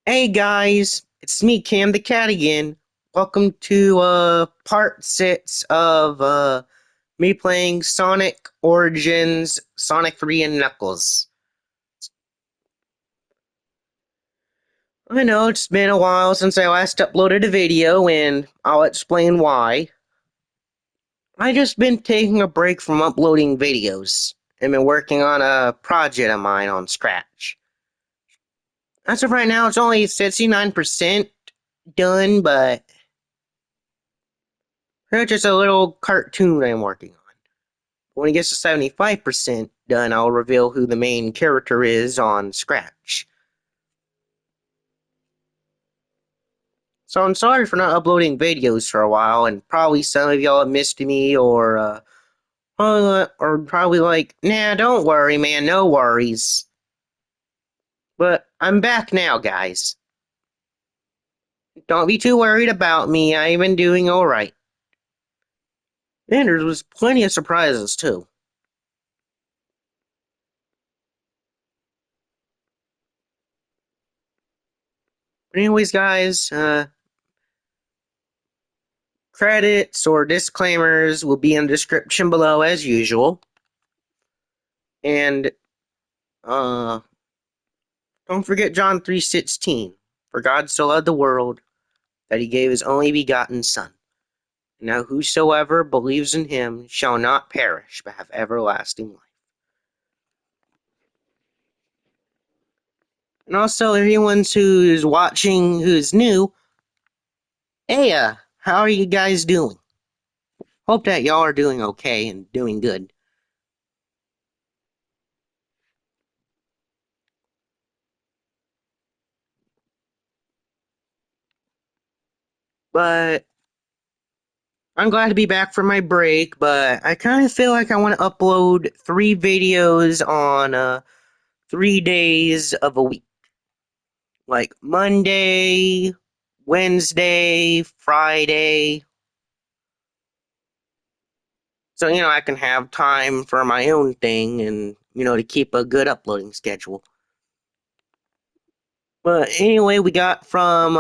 Hey guys, it's me, Cam the Cat again. Welcome to part 6 of me playing Sonic Origins, Sonic 3 and Knuckles. I know it's been a while since I last uploaded a video and I'll explain why. I just been taking a break from uploading videos and been working on a project of mine on Scratch. As of right now, it's only 69% done, but it's just a little cartoon I'm working on. When it gets to 75% done, I'll reveal who the main character is on Scratch. So I'm sorry for not uploading videos for a while, and probably some of y'all have missed me, or probably like, nah, don't worry, man, no worries. But I'm back now, guys. Don't be too worried about me, I've been doing alright. And there was plenty of surprises, too. But anyways, guys, credits or disclaimers will be in the description below as usual. And uh don't forget John 3:16. For God so loved the world that he gave his only begotten Son. Now whosoever believes in him shall not perish, but have everlasting life. And also everyone who's watching who's new, hey how are you guys doing? Hope that y'all are doing okay and doing good. But I'm glad to be back from my break, but I kind of feel like I want to upload 3 videos on 3 days of a week. Like Monday, Wednesday, Friday. So, I can have time for my own thing and, to keep a good uploading schedule. But anyway, we got from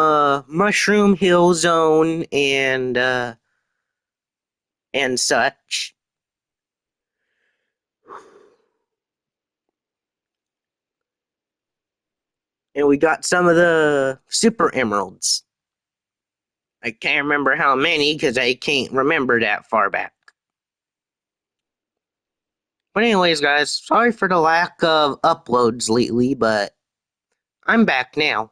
Mushroom Hill Zone and such. And we got some of the Super Emeralds. I can't remember how many because I can't remember that far back. But anyways, guys, sorry for the lack of uploads lately, but I'm back now.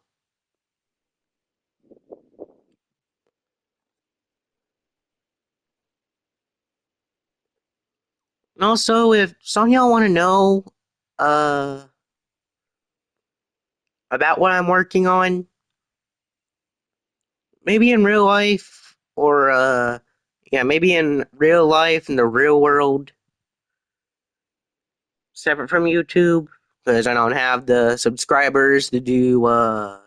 And also, if some of y'all want to know uh, about what I'm working on, maybe in real life, or maybe in real life, in the real world, separate from YouTube, because I don't have the subscribers to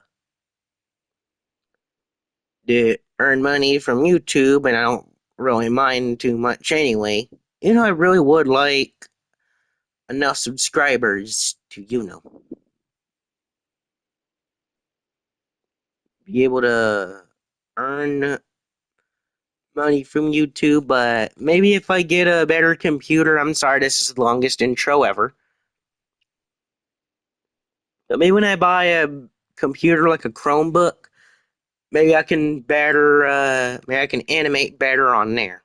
earn money from YouTube, and I don't really mind too much anyway. I really would like enough subscribers to, be able to earn money from YouTube, but maybe if I get a better computer, I'm sorry, this is the longest intro ever. But maybe when I buy a computer like a Chromebook, maybe I can animate better on there.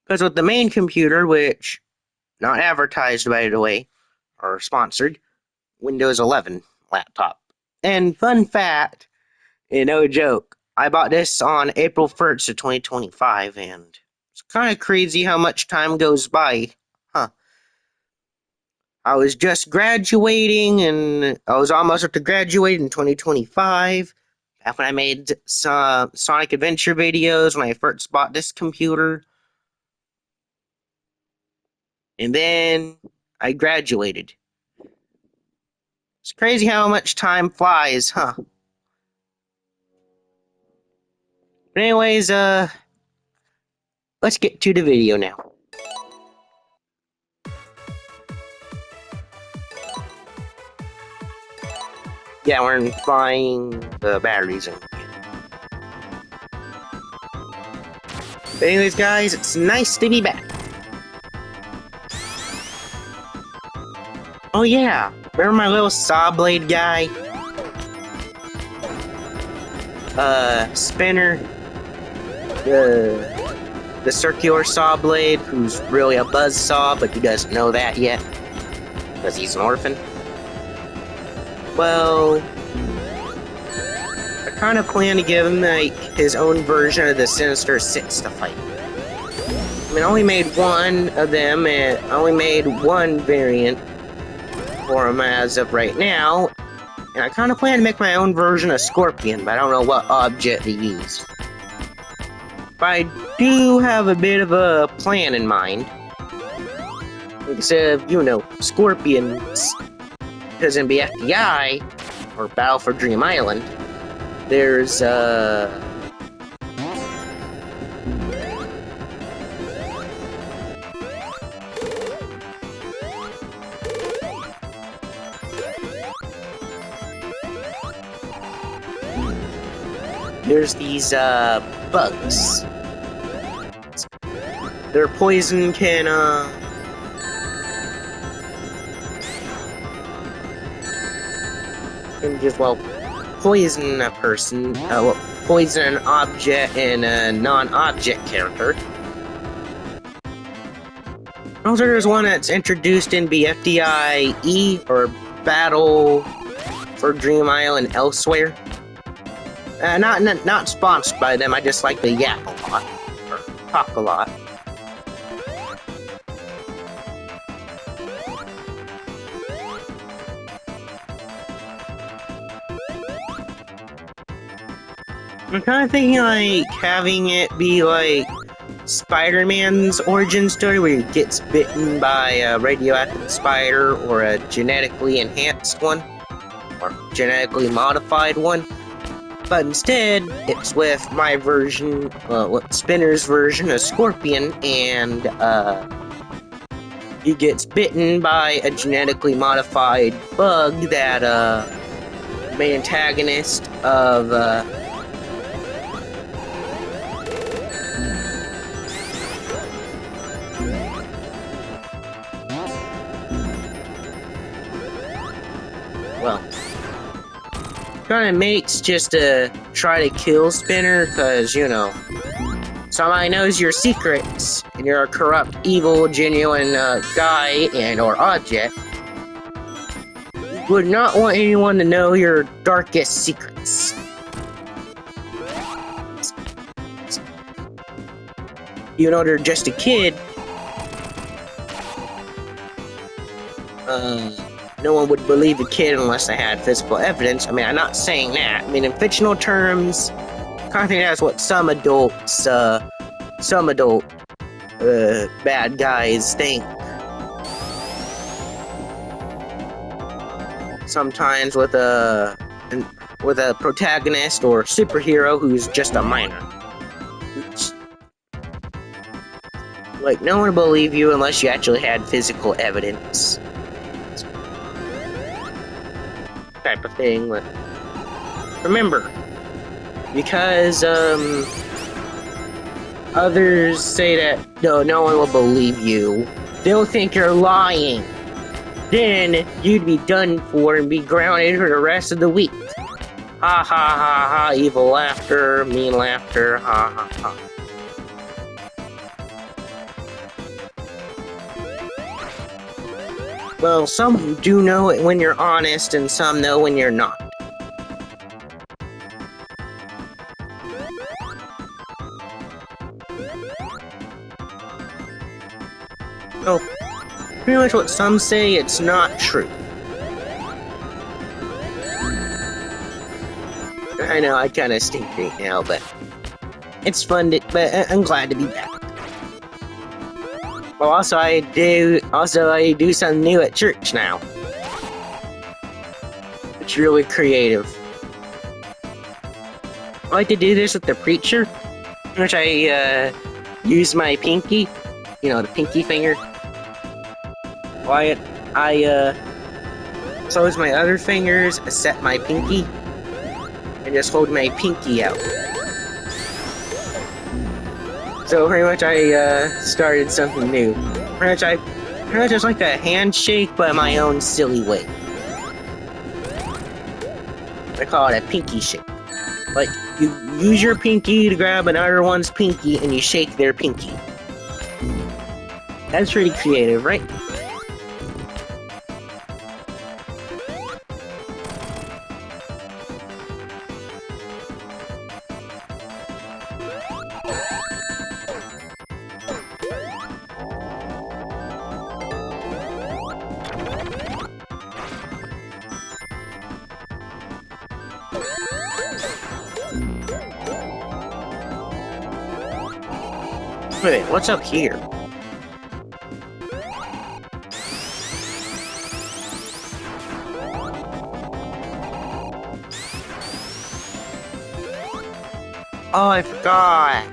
Because with the main computer, which not advertised by the way, or sponsored, Windows 11 laptop. And fun fact, no joke, I bought this on April 1st of 2025, and it's kind of crazy how much time goes by. Huh. I was just graduating, and I was almost up to graduate in 2025. Back when I made some Sonic Adventure videos when I first bought this computer. And then I graduated. It's crazy how much time flies, huh? But anyways, let's get to the video now. Yeah, we're buying the batteries in. But anyways, guys, it's nice to be back. Oh yeah, remember my little saw blade guy? Spinner. The circular saw blade, who's really a buzz saw, but he doesn't know that yet. Because he's an orphan. Well, I kind of plan to give him, like, his own version of the Sinister Six to fight. I mean, I only made one of them, and I only made one variant for him as of right now. And I kind of plan to make my own version of Scorpion, but I don't know what object to use. But I do have a bit of a plan in mind. Instead of, you know, Scorpions, because in BFDI, or Battle for Dream Island, there's, there's these, bugs. Their poison can, just, well, poison a person, well, poison an object and a non-object character. Also, there's one that's introduced in BFDI E, or Battle for Dream Island Elsewhere. Not sponsored by them, I just like to yap a lot, or talk a lot. I'm kind of thinking, like, having it be, like, Spider-Man's origin story, where he gets bitten by a radioactive spider, or a genetically enhanced one, or genetically modified one. But instead, it's with my version, Spinner's version of Scorpion, and, he gets bitten by a genetically modified bug that, main antagonist of, well, kind of makes just to try to kill Spinner, because, you know, somebody knows your secrets, and you're a corrupt, evil, genuine guy and or object. You would not want anyone to know your darkest secrets. Even though they're just a kid, no one would believe a kid unless they had physical evidence. I mean, I'm not saying that. I mean, in fictional terms, kind of think that's what some adult bad guys think. Sometimes with a protagonist or superhero who's just a minor. Like, no one will believe you unless you actually had physical evidence. Type of thing. But remember, because others say that no one will believe you, they'll think you're lying. Then you'd be done for and be grounded for the rest of the week. Ha ha ha ha, evil laughter, mean laughter, ha ha ha. Well, some do know it when you're honest, and some know when you're not. So, pretty much what some say, it's not true. I know, I kind of stink right now, but it's fun, but I'm glad to be back. Well, also I do something new at church now. It's really creative. I like to do this with the preacher, in which I use my pinky, you know, the pinky finger. I close my other fingers, set my pinky, and just hold my pinky out. So pretty much I started something new. Pretty much it's like a handshake, but my own silly way. I call it a pinky shake. Like, you use your pinky to grab another one's pinky, and you shake their pinky. That's pretty creative, right? Wait, what's up here? Oh, I forgot.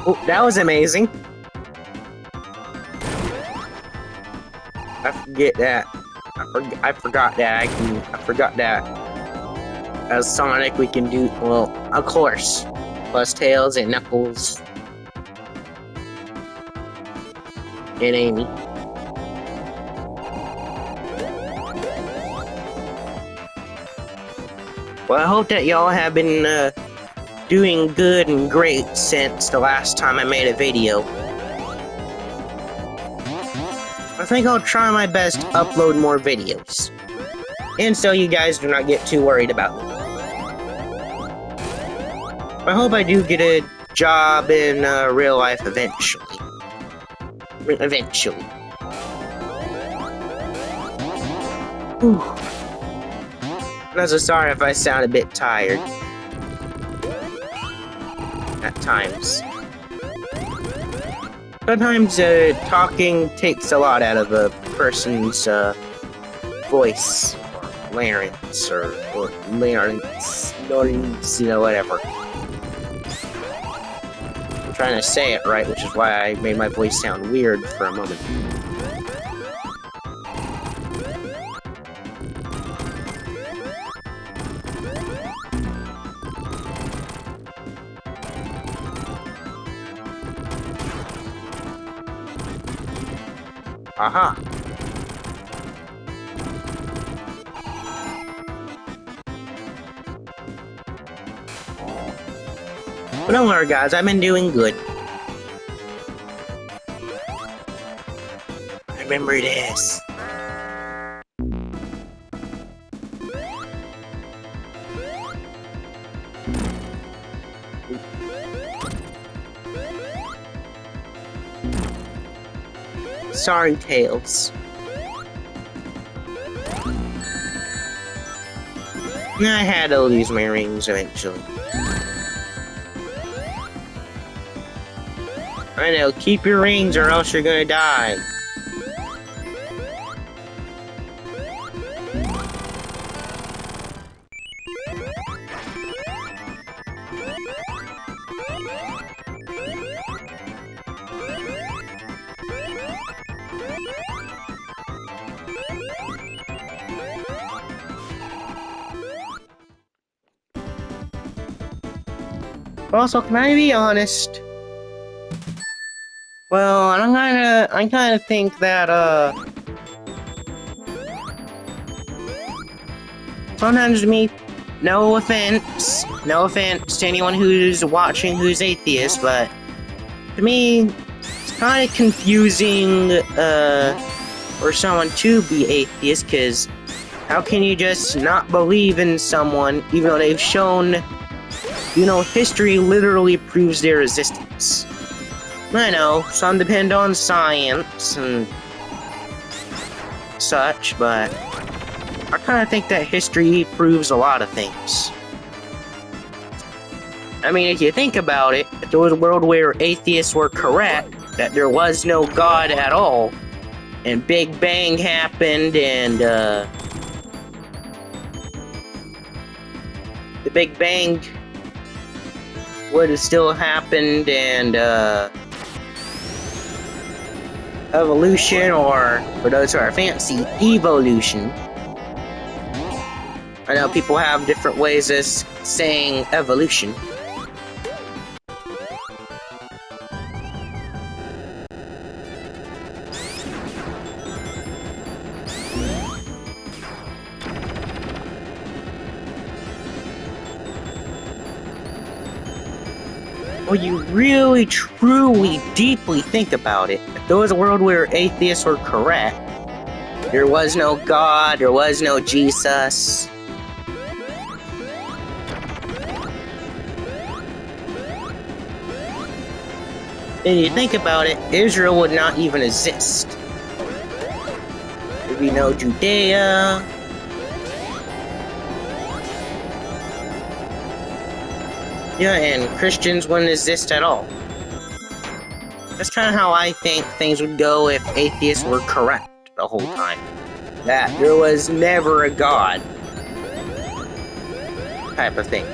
Oh, that was amazing. I forget that. I forgot that. I forgot that. As Sonic, we can do, well, of course, plus Tails and Knuckles and Amy. Well, I hope that y'all have been doing good and great since the last time I made a video. I think I'll try my best to upload more videos. And so you guys do not get too worried about me. I hope I do get a job in real life eventually. Eventually. Whew. I'm so sorry if I sound a bit tired. At times. Sometimes talking takes a lot out of a person's voice, or larynx, or larynx, you know, whatever. I'm trying to say it right, which is why I made my voice sound weird for a moment. Aha! But don't worry, guys, I've been doing good. Remember this. Sorry, Tails. I had to lose my rings eventually. I know, keep your rings or else you're gonna die. Also, can I be honest? Well, I kind of think that, sometimes to me, no offense to anyone who's watching who's atheist, but to me, it's kind of confusing, for someone to be atheist, because how can you just not believe in someone, even though they've shown, you know, history literally proves their existence. I know, some depend on science and such, but I kind of think that history proves a lot of things. I mean, if you think about it, if there was a world where atheists were correct, that there was no God at all, and Big Bang happened, and, the Big Bang would have still happened, and evolution, or for those who are fancy, evolution. I know people have different ways of saying evolution. When you really, truly, deeply think about it, if there was a world where atheists were correct, there was no God, there was no Jesus. And you think about it, Israel would not even exist. There'd be no Judea. Yeah, and Christians wouldn't exist at all. That's kind of how I think things would go if atheists were correct the whole time. That there was never a God. Type of thing.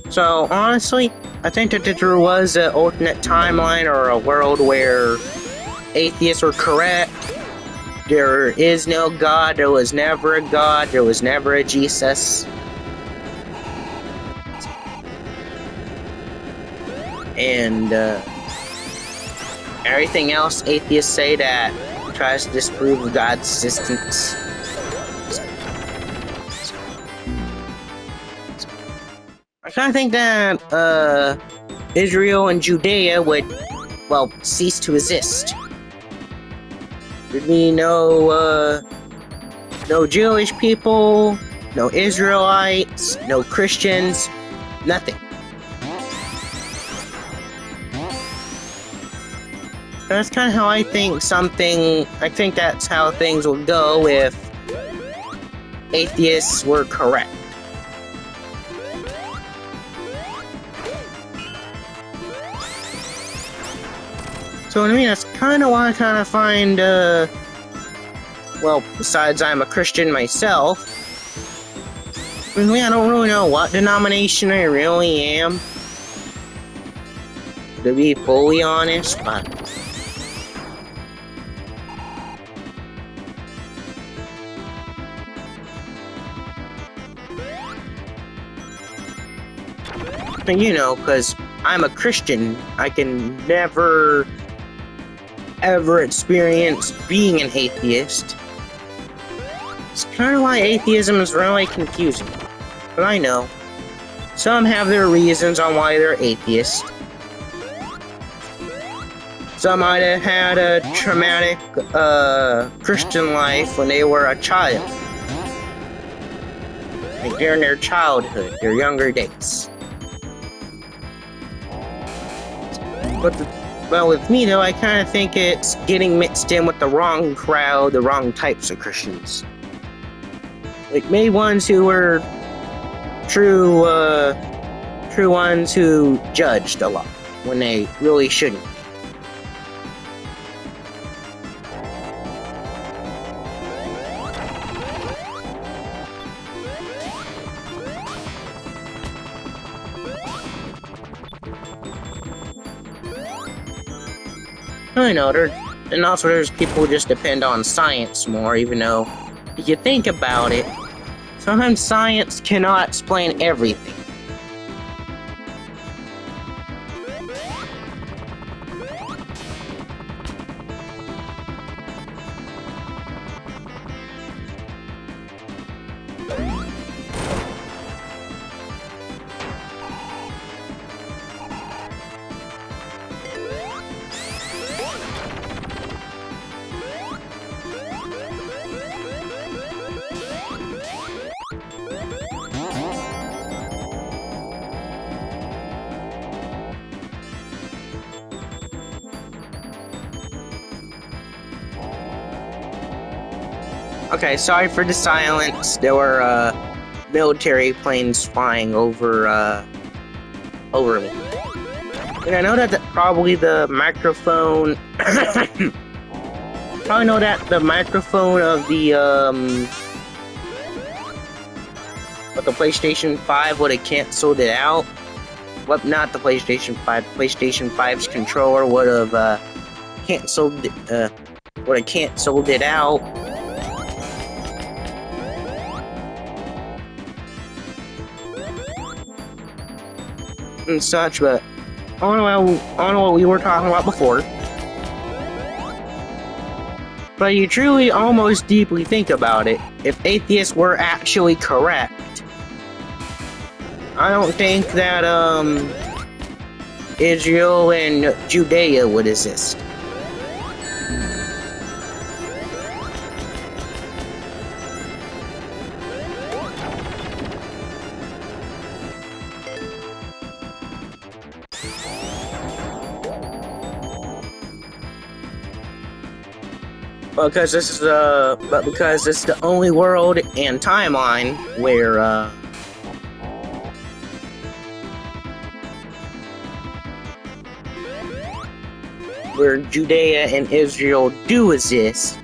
So, honestly, I think that if there was an alternate timeline or a world where atheists were correct, there is no God, there was never a God, there was never a Jesus. And everything else atheists say that tries to disprove God's existence. I kind of think that Israel and Judea would, well, cease to exist. There'd be no Jewish people, no Israelites, no Christians, nothing. That's kind of how I think that's how things will go if atheists were correct. So, I mean, that's kind of why I kind of find, well, besides I'm a Christian myself, I mean, I don't really know what denomination I really am, to be fully honest, but you know, because I'm a Christian, I can never, ever experience being an atheist. It's kind of why atheism is really confusing. But I know, some have their reasons on why they're atheist. Some might have had a traumatic, Christian life when they were a child. Like during their childhood, their younger days. But with me, though, I kind of think it's getting mixed in with the wrong crowd, the wrong types of Christians. Like, maybe ones who were true ones who judged a lot when they really shouldn't. I know, and also there's people who just depend on science more, even though, if you think about it, sometimes science cannot explain everything. Okay, sorry for the silence. There were military planes flying over me. And I know that probably the microphone probably know that the microphone of the But the PlayStation 5 would have canceled it out. Well, not the PlayStation 5. PlayStation 5's controller would have canceled it out. And such, but on what we were talking about before. But you truly almost deeply think about it, if atheists were actually correct, I don't think that Israel and Judea would exist. Because this is because it's the only world and timeline where Judea and Israel do exist.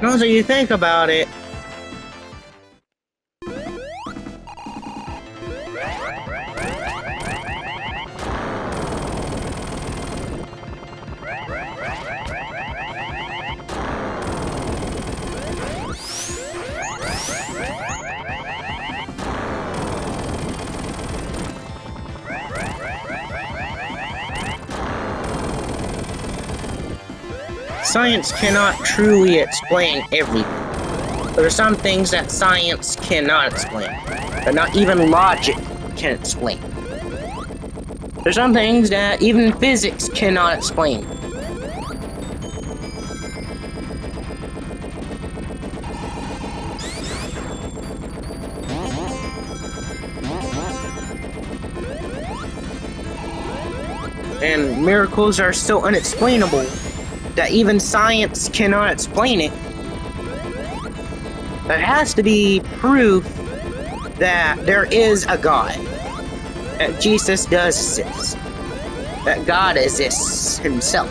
Now that you think about it, science cannot truly explain everything. There are some things that science cannot explain, that not even logic can explain. There's some things that even physics cannot explain. And miracles are so unexplainable that even science cannot explain it. There has to be proof that there is a God, that Jesus does exist, that God exists himself.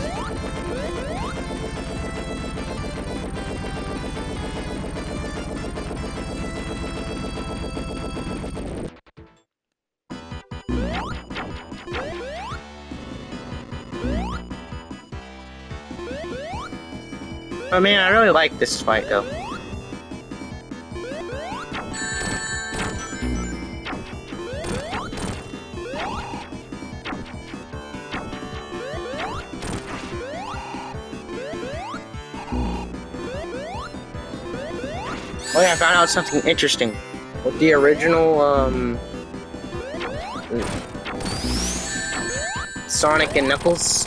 Oh man, I really like this fight though. Oh yeah, I found out something interesting. With the original, Sonic and Knuckles,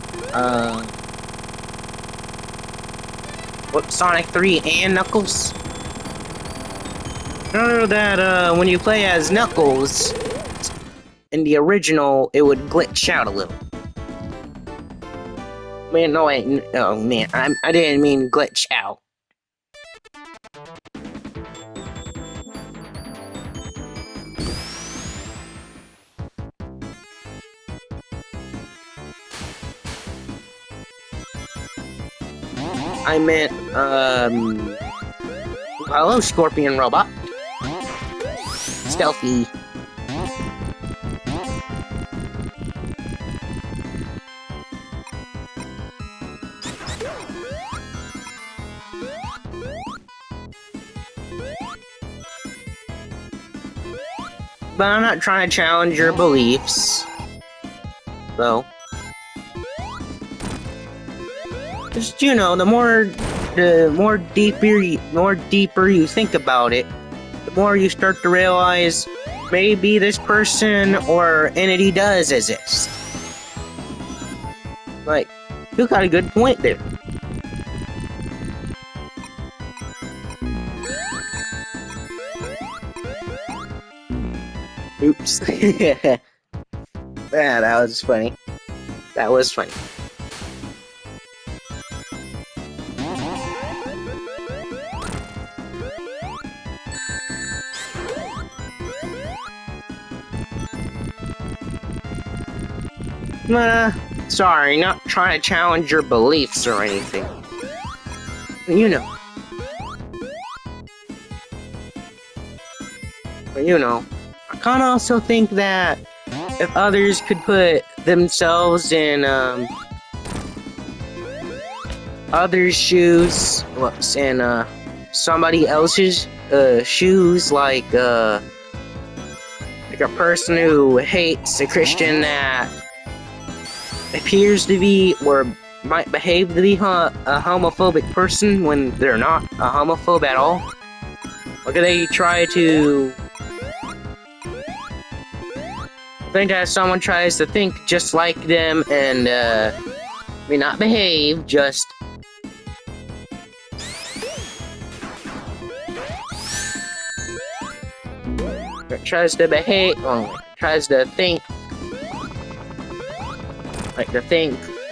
what, Sonic 3 and Knuckles? I know that, when you play as Knuckles, in the original, it would glitch out a little. Man, no wait, oh man, I didn't mean glitch out. I meant, hello, Scorpion Robot. Stealthy. But I'm not trying to challenge your beliefs, though. Just, you know, the more deeper you think about it, the more you start to realize maybe this person or entity does exist. Like, you got a good point there. Oops. Yeah, that was funny. That was funny. Sorry, not trying to challenge your beliefs or anything. You know. But I kind of also think that if others could put themselves in others' shoes, in somebody else's shoes, like a person who hates a Christian that appears to be or might behave to be a homophobic person when they're not a homophobe at all. Like they try to think that someone tries to think just like them and not behave, just tries to behave, tries to think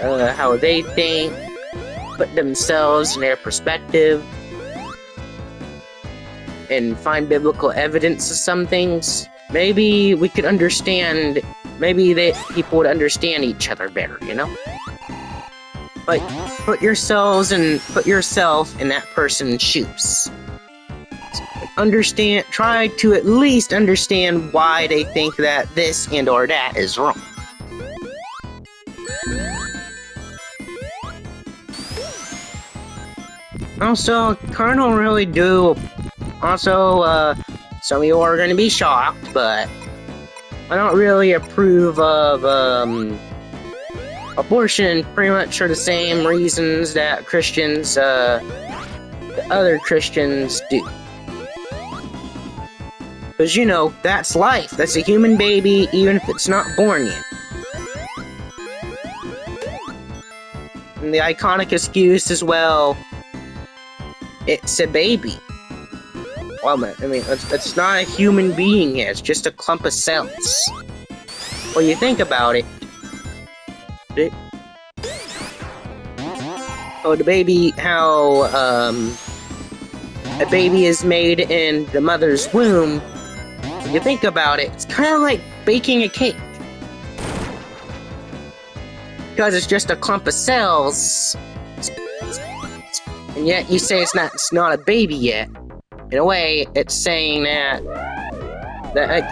how they think, put themselves in their perspective, and find biblical evidence of some things. Maybe we could understand, people would understand each other better, But put yourself in that person's shoes. Try to at least understand why they think that this and or that is wrong. Also, I don't really do. Also, some of you are going to be shocked, but I don't really approve of abortion pretty much for the same reasons that Christians, the other Christians do. Because, that's life. That's a human baby, even if it's not born yet. And the iconic excuse as well, it's a baby. Well, it's not a human being yet. It's just a clump of cells. Well, you think about it. The baby, how, a baby is made in the mother's womb. When you think about it, it's kind of like baking a cake. Because it's just a clump of cells. And yet you say it's not a baby yet. In a way, it's saying that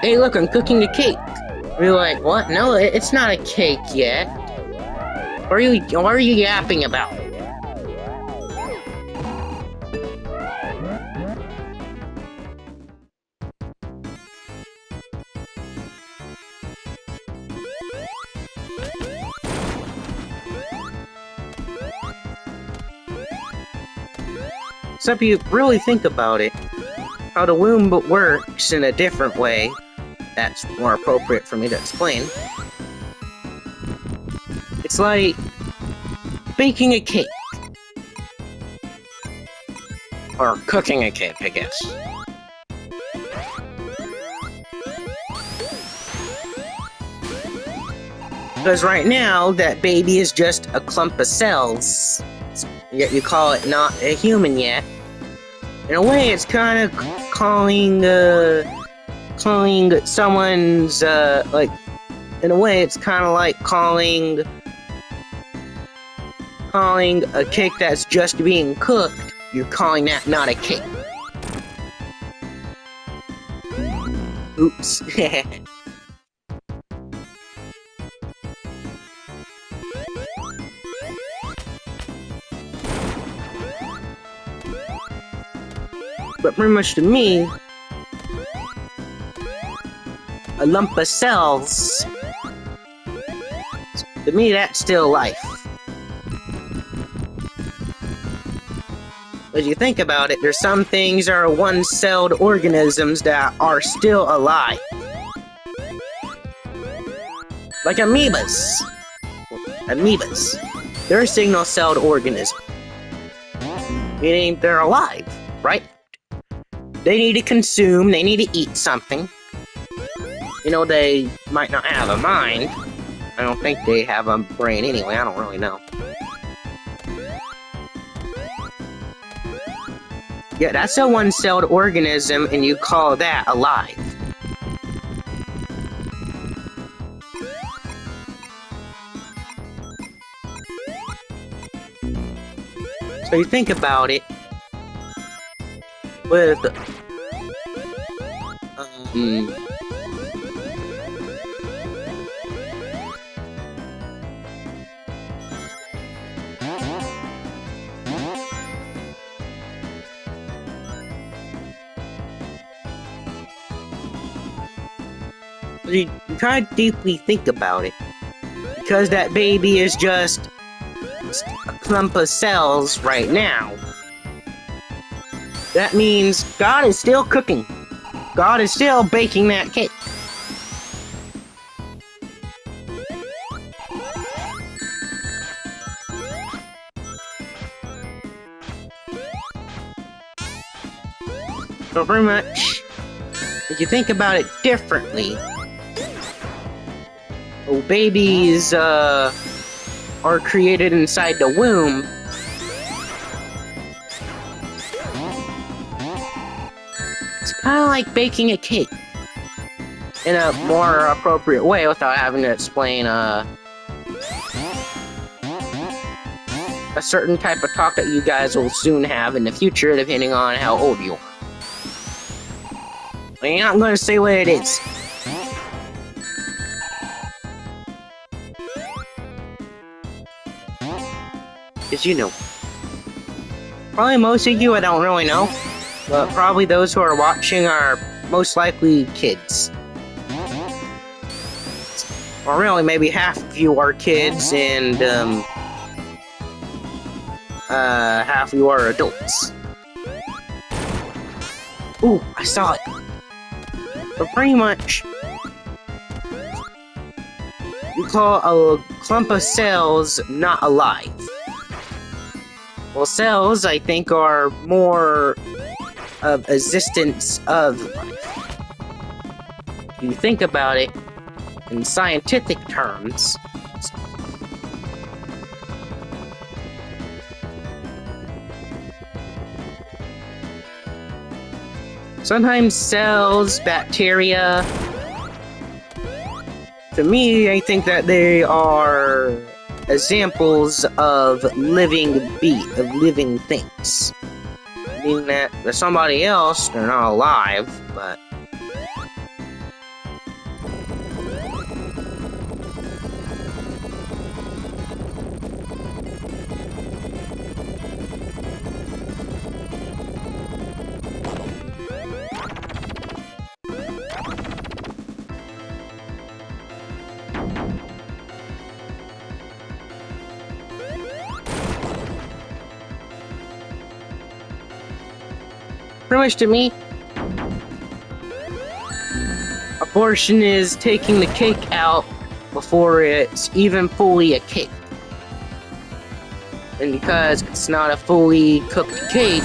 hey, look, I'm cooking a cake. You're like, what? No, it's not a cake yet. What are you yapping about? So if you really think about it, how the womb works in a different way, that's more appropriate for me to explain. It's like baking a cake. Or cooking a cake, I guess. Because right now, that baby is just a clump of cells. Yet you call it not a human yet. In a way, it's kind of calling someone's, in a way, it's kind of like calling a cake that's just being cooked, you're calling that not a cake. Oops. But pretty much to me, a lump of cells, to me that's still life. As you think about it, there's some things that are one-celled organisms that are still alive. Like amoebas. They're a single-celled organism. Meaning they're alive, right? They need to consume, they need to eat something. They might not have a mind. I don't think they have a brain anyway, I don't really know. Yeah, that's a one-celled organism, and you call that alive. So you think about it, with Um, you try to deeply think about it. Because that baby is just a clump of cells right now, that means God is still cooking. God is still baking that cake. So pretty much, if you think about it differently, babies are created inside the womb. It's kind of like baking a cake in a more appropriate way without having to explain a certain type of talk that you guys will soon have in the future, depending on how old you are. I'm not going to say what it is. Because you know. Probably most of you I don't really know. But probably those who are watching are most likely kids. Or really, maybe half of you are kids and half of you are adults. Ooh, I saw it. But pretty much, you call a clump of cells not alive. Well, cells, I think, are more of existence of life. If you think about it in scientific terms, sometimes cells, bacteria, to me, I think that they are examples of living things. Meaning that there's somebody else, they're not alive, but pretty much to me, abortion is taking the cake out before it's even fully a cake. And because it's not a fully cooked cake,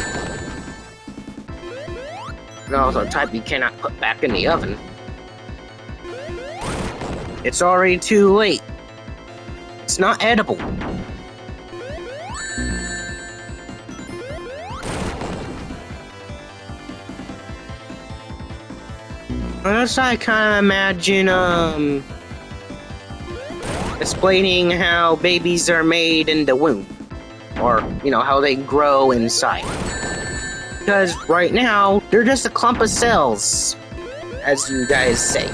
and also a type you cannot put back in the oven, it's already too late. It's not edible. That's I kind of imagine, explaining how babies are made in the womb. Or, how they grow inside. Because right now, they're just a clump of cells, as you guys say.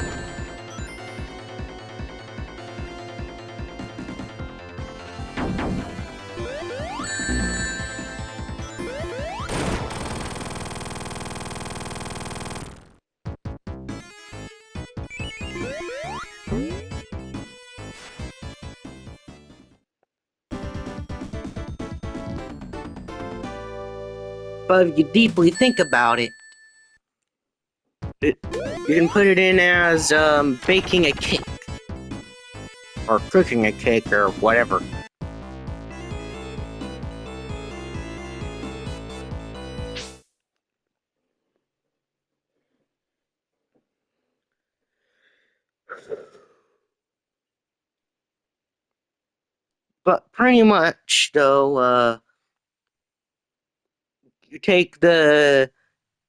But if you deeply think about it, you can put it in as baking a cake. Or cooking a cake, or whatever. But pretty much, though, you take the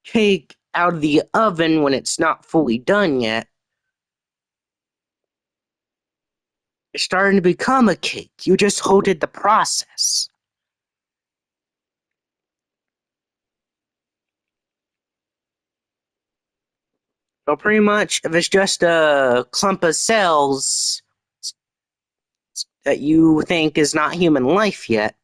cake out of the oven when it's not fully done yet. It's starting to become a cake. You just halted the process. So pretty much, if it's just a clump of cells that you think is not human life yet,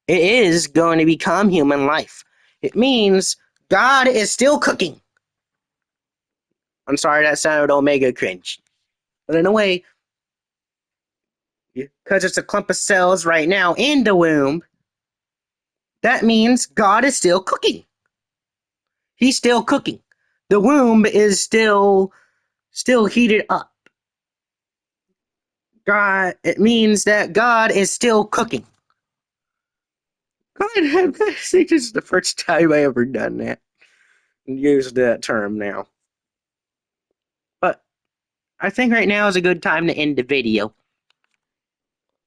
it is going to become human life. It means God is still cooking. I'm sorry that sounded omega cringe. But in a way, because it's a clump of cells right now in the womb, that means God is still cooking. He's still cooking. The womb is still heated up. God, it means that God is still cooking. God, this is the first time I ever done that and used that term now. But I think right now is a good time to end the video.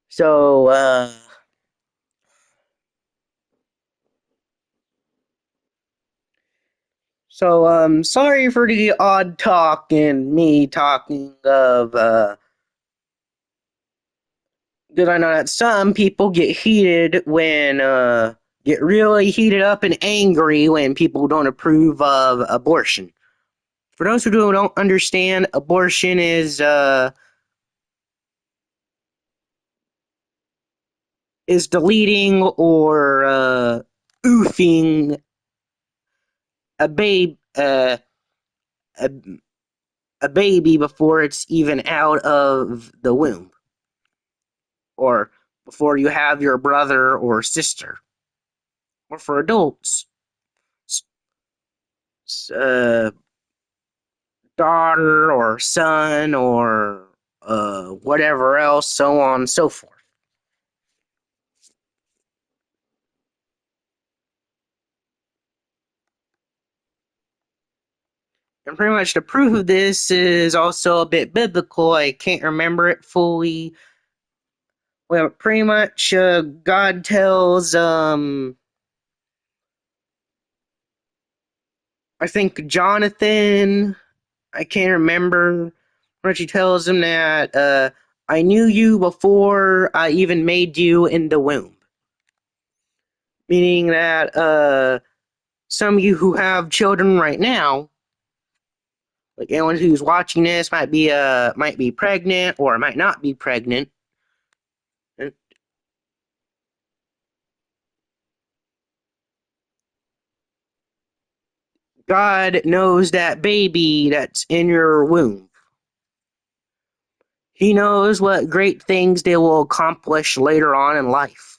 So, sorry for the odd talk and me talking of, because I know that some people get heated when, get really heated up and angry when people don't approve of abortion. For those who don't understand, abortion is deleting or, oofing a babe, a, a baby before it's even out of the womb, or before you have your brother or sister, or for adults, uh, daughter or son or whatever else, so on and so forth. And pretty much the proof of this is also a bit biblical. I can't remember it fully. Well, pretty much God tells I think Jonathan, I can't remember, but he tells him that I knew you before I even made you in the womb. Meaning that some of you who have children right now, like anyone who's watching this might be pregnant or might not be pregnant. God knows that baby that's in your womb. He knows what great things they will accomplish later on in life.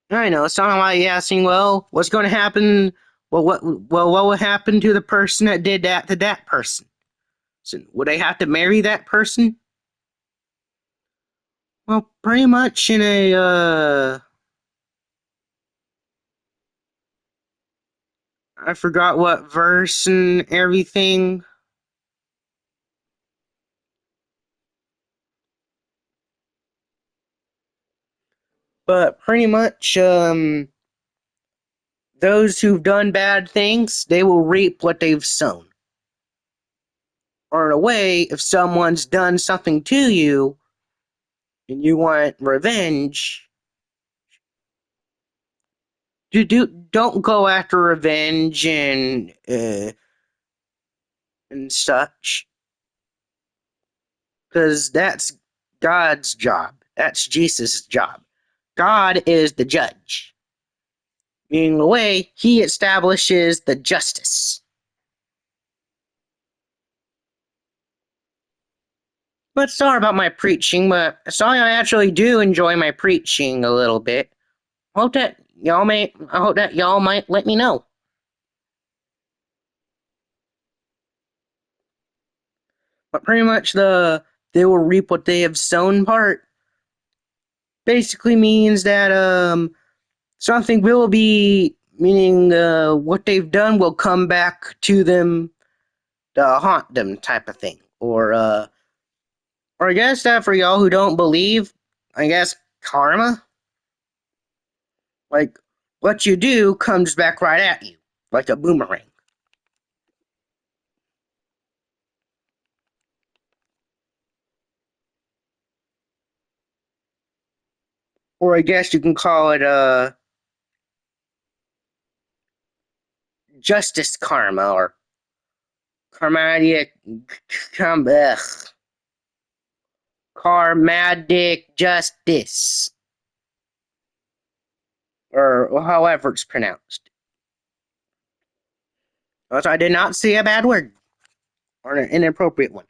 I know. It's not like asking, well, what's going to happen? What will happen to the person that did that to that person? So, would they have to marry that person? Well, pretty much in a I forgot what verse and everything, but pretty much those who've done bad things, they will reap what they've sown. Or in a way, if someone's done something to you and you want revenge, don't go after revenge and such, because that's God's job. That's Jesus' job. God is the judge, meaning the way he establishes the justice. But sorry about my preaching, but sorry I actually do enjoy my preaching a little bit. I hope that y'all might let me know. But pretty much they will reap what they have sown part basically means that something will be, meaning what they've done will come back to them to haunt them, type of thing. Or I guess that for y'all who don't believe, I guess karma, like what you do comes back right at you like a boomerang. Or I guess you can call it justice karma or karmatic karmatic justice, or however it's pronounced. Also, I did not say a bad word or an inappropriate one.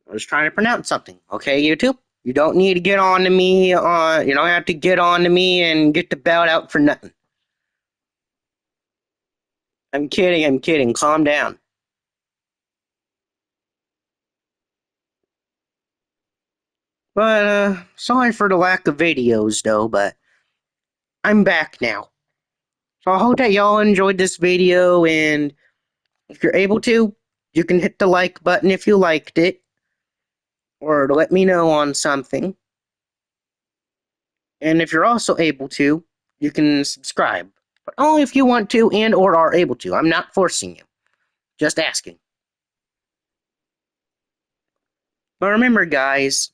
I was trying to pronounce something. Okay, YouTube? You don't need to get on to me. You don't have to get on to me and get the belt out for nothing. I'm kidding. I'm kidding. Calm down. But sorry for the lack of videos, though. But I'm back now. So I hope that y'all enjoyed this video, and if you're able to, you can hit the like button if you liked it, or to let me know on something. And if you're also able to, you can subscribe. But only if you want to and or are able to. I'm not forcing you. Just asking. But remember, guys,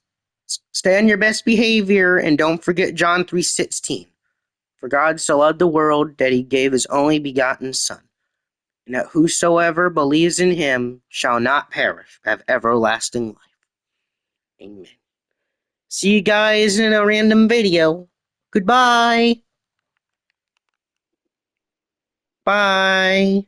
stay on your best behavior and don't forget John 3:16. For God so loved the world that he gave his only begotten Son, and that whosoever believes in him shall not perish, but have everlasting life. Amen. See you guys in a random video. Goodbye. Bye.